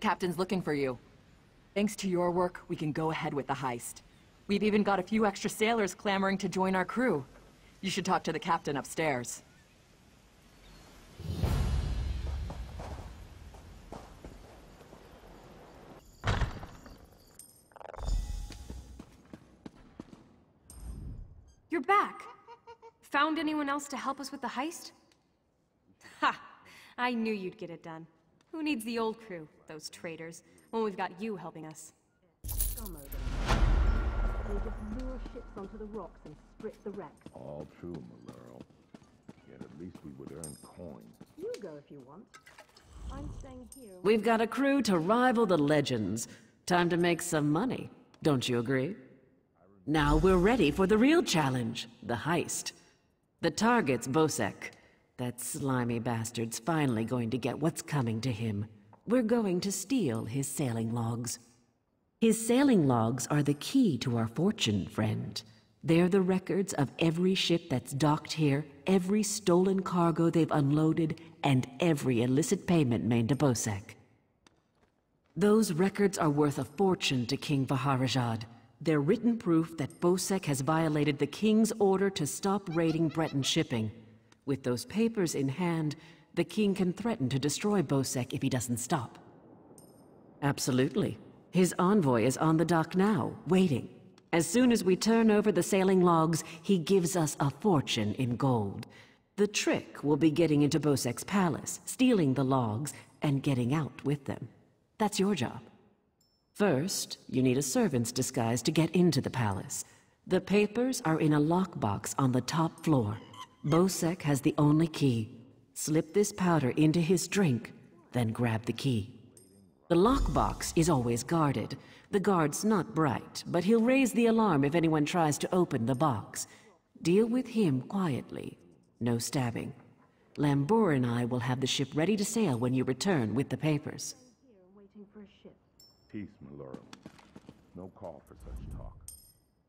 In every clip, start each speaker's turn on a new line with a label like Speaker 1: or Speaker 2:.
Speaker 1: captain's looking for you. Thanks to your work, we can go ahead with the heist. We've even got a few extra sailors clamoring to join our crew. You should talk to the captain upstairs.
Speaker 2: You're back! Found anyone else to help us with the heist? Ha! I knew you'd get it done. Who needs the old crew, those traitors, when we've got you helping us?
Speaker 3: Scum over them. They just lure ships onto the rocks and strip the wrecks.
Speaker 4: All true, Malero. Yet at least we would earn coins.
Speaker 3: You go if you want. I'm staying here.
Speaker 5: We've got a crew to rival the legends. Time to make some money. Don't you agree? Now we're ready for the real challenge, the heist. The target's Bosek. That slimy bastard's finally going to get what's coming to him. We're going to steal his sailing logs. His sailing logs are the key to our fortune, friend. They're the records of every ship that's docked here, every stolen cargo they've unloaded, and every illicit payment made to Bosek. Those records are worth a fortune to King Vaharazad. They're written proof that Bosek has violated the King's order to stop raiding Breton shipping. With those papers in hand, the King can threaten to destroy Bosek if he doesn't stop. Absolutely. His envoy is on the dock now, waiting. As soon as we turn over the sailing logs, he gives us a fortune in gold. The trick will be getting into Bosek's palace, stealing the logs, and getting out with them. That's your job. First, you need a servant's disguise to get into the palace. The papers are in a lockbox on the top floor. Bosek has the only key. Slip this powder into his drink, then grab the key. The lockbox is always guarded. The guard's not bright, but he'll raise the alarm if anyone tries to open the box. Deal with him quietly. No stabbing. Lambour and I will have the ship ready to sail when you return with the papers.
Speaker 3: Here, waiting for a ship.
Speaker 4: Peace, Malero. No call for such talk.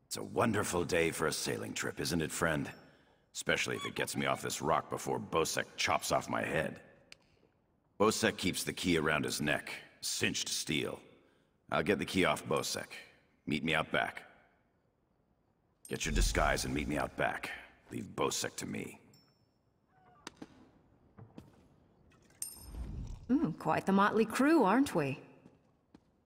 Speaker 6: It's a wonderful day for a sailing trip, isn't it, friend? Especially if it gets me off this rock before Bosek chops off my head. Bosek keeps the key around his neck, cinched steel. I'll get the key off Bosek. Meet me out back. Get your disguise and meet me out back. Leave Bosek to me.
Speaker 7: Quite the motley crew, aren't we?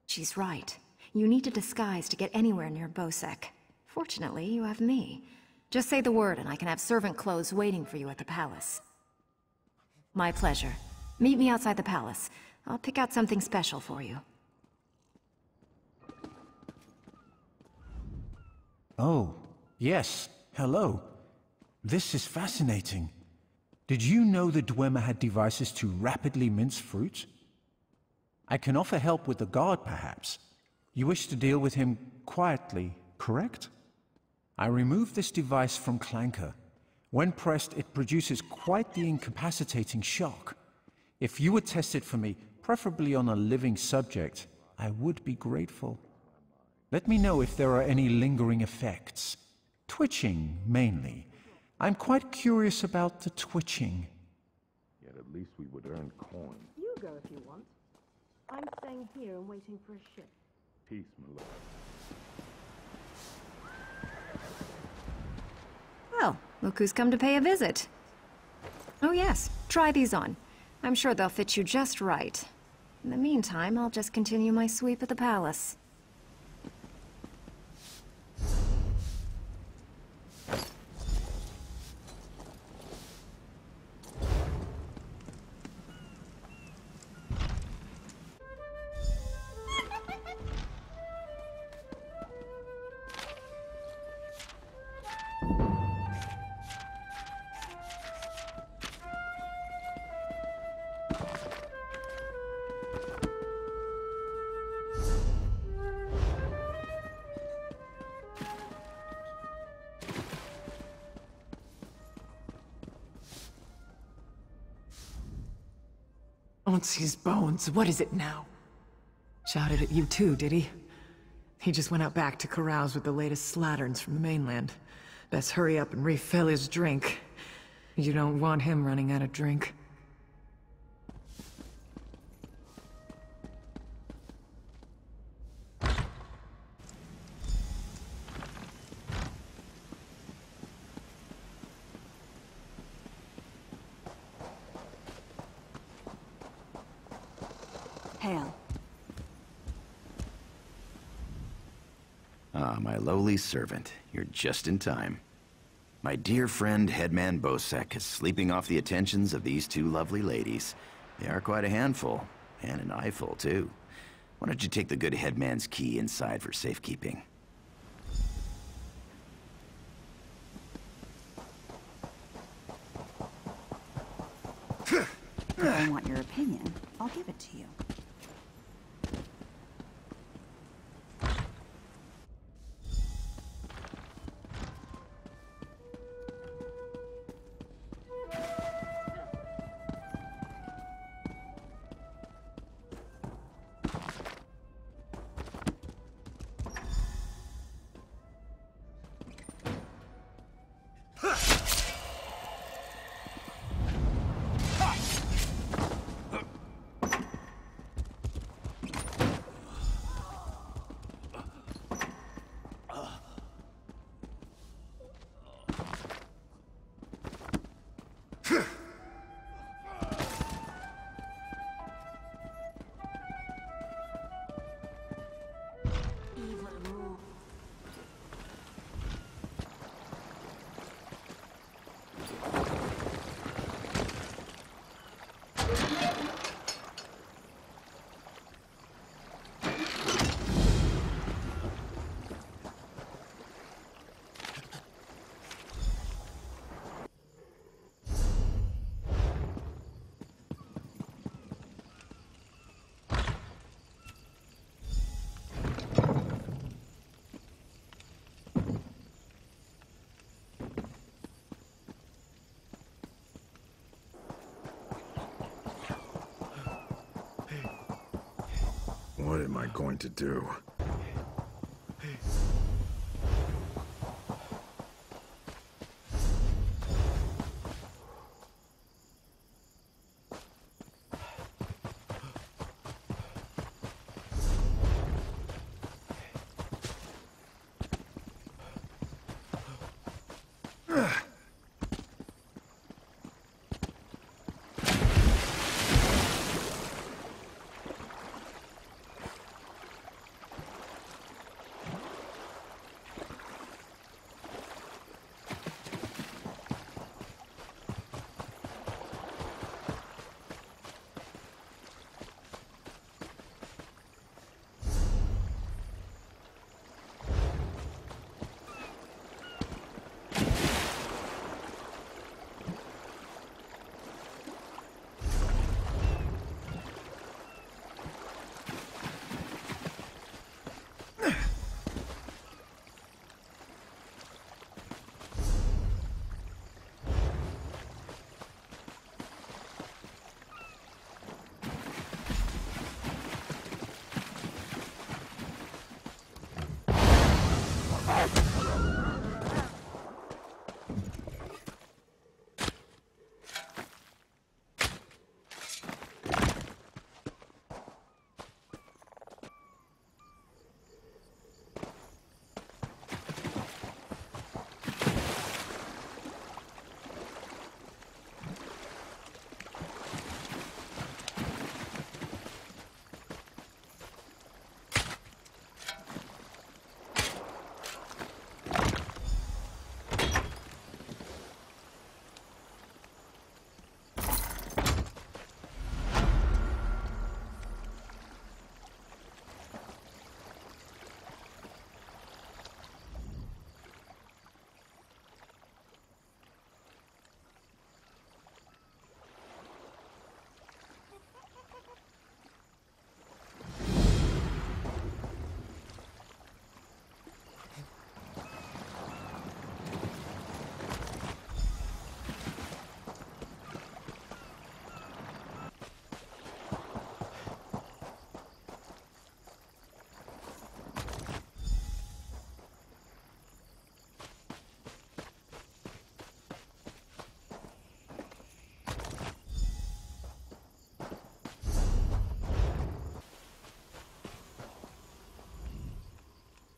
Speaker 7: She's right. You need a disguise to get anywhere near Bosek. Fortunately, you have me. Just say the word and I can have servant clothes waiting for you at the palace. My pleasure. Meet me outside the palace. I'll pick out something special for you.
Speaker 8: Oh, yes. Hello. This is fascinating. Did you know the Dwemer had devices to rapidly mince fruit? I can offer help with the guard, perhaps. You wish to deal with him quietly, correct? I removed this device from Clanker. When pressed, it produces quite the incapacitating shock. If you would test it for me, preferably on a living subject, I would be grateful. Let me know if there are any lingering effects. Twitching, mainly. I'm quite curious about the twitching.
Speaker 4: Yet at least we would earn coins.
Speaker 3: You go if you want. I'm staying here and waiting for a ship.
Speaker 4: Peace, Malero.
Speaker 7: Well, look who's come to pay a visit. Oh yes, try these on. I'm sure they'll fit you just right. In the meantime, I'll just continue my sweep at the palace.
Speaker 9: Wants his bones. What is it now? Shouted at you too, did he? He just went out back to carouse with the latest slatterns from the mainland. Best hurry up and refill his drink. You don't want him running out of drink.
Speaker 10: Hail.
Speaker 6: Ah, my lowly servant. You're just in time. My dear friend, Headman Bosek, is sleeping off the attentions of these two lovely ladies. They are quite a handful, and an eyeful, too. Why don't you take the good Headman's key inside for safekeeping?
Speaker 10: If I want your opinion, I'll give it to you.
Speaker 11: What am I going to do?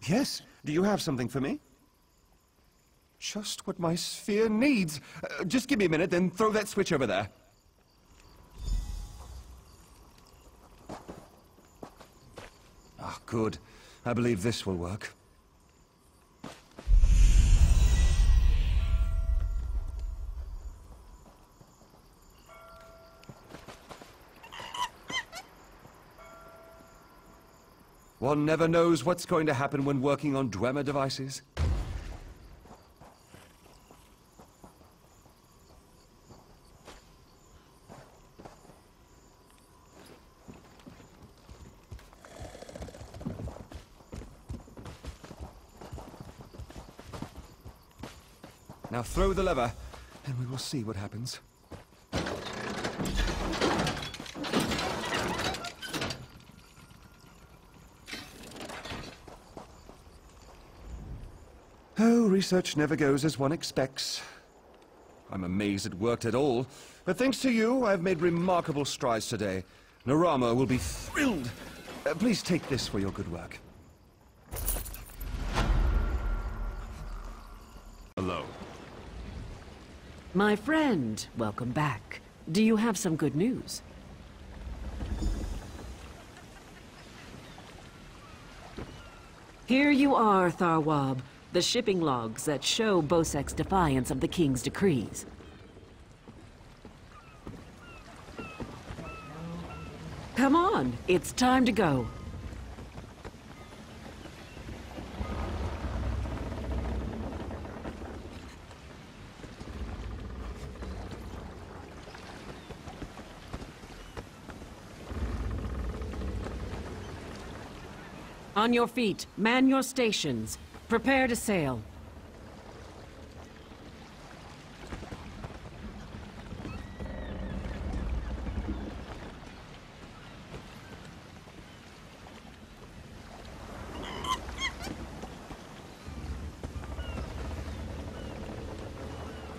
Speaker 12: Yes? Do you have something for me? Just what my sphere needs. Just give me a minute, then throw that switch over there. Good. I believe this will work. One never knows what's going to happen when working on Dwemer devices. Now throw the lever, and we will see what happens. Oh, research never goes as one expects. I'm amazed it worked at all, but thanks to you, I've made remarkable strides today. Narama will be thrilled. Please take this for your good work.
Speaker 6: Hello.
Speaker 5: My friend, welcome back. Do you have some good news? Here you are, Tharwab. The shipping logs that show Bosek's defiance of the King's decrees. Come on, it's time to go. On your feet, man your stations. Prepare to sail.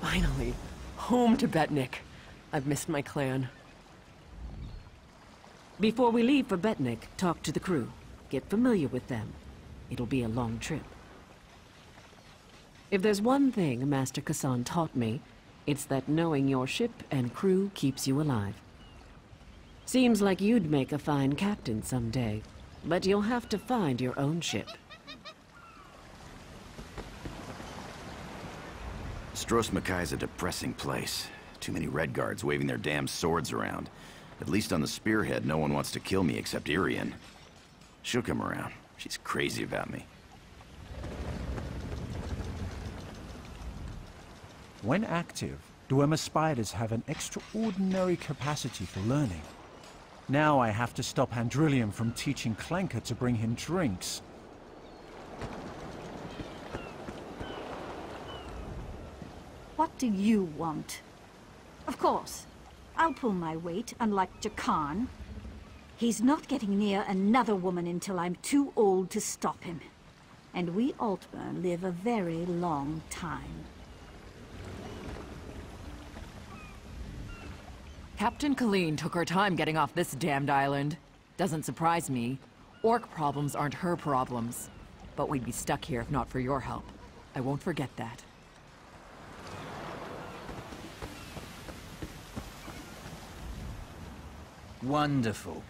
Speaker 13: Finally, home to Betnik. I've missed my clan.
Speaker 5: Before we leave for Betnik, talk to the crew. Get familiar with them. It'll be a long trip. If there's one thing Master Kassan taught me, it's that knowing your ship and crew keeps you alive. Seems like you'd make a fine captain someday, but you'll have to find your own ship.
Speaker 6: Stros Makai's a depressing place. Too many red guards waving their damn swords around. At least on the Spearhead, no one wants to kill me except Irian. She'll come around. She's crazy about me.
Speaker 8: When active, Dwemer spiders have an extraordinary capacity for learning. Now I have to stop Handrillium from teaching Clanker to bring him drinks.
Speaker 3: What do you want? Of course, I'll pull my weight, unlike Jakan. He's not getting near another woman until I'm too old to stop him. And we Altmer live a very long time.
Speaker 1: Captain Nicolene took her time getting off this damned island. Doesn't surprise me. Orc problems aren't her problems. But we'd be stuck here if not for your help. I won't forget that.
Speaker 14: Wonderful.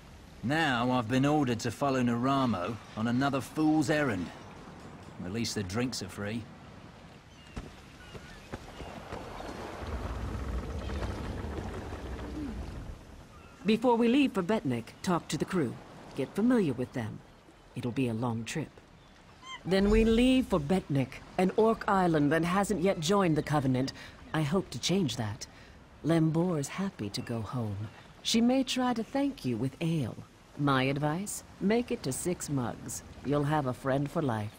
Speaker 14: Now I've been ordered to follow Naramo on another fool's errand. At least the drinks are free.
Speaker 5: Before we leave for Betnik, talk to the crew. Get familiar with them. It'll be a long trip. Then we leave for Betnik, an orc island that hasn't yet joined the Covenant. I hope to change that. Lembor's happy to go home. She may try to thank you with ale. My advice? Make it to 6 mugs. You'll have a friend for life.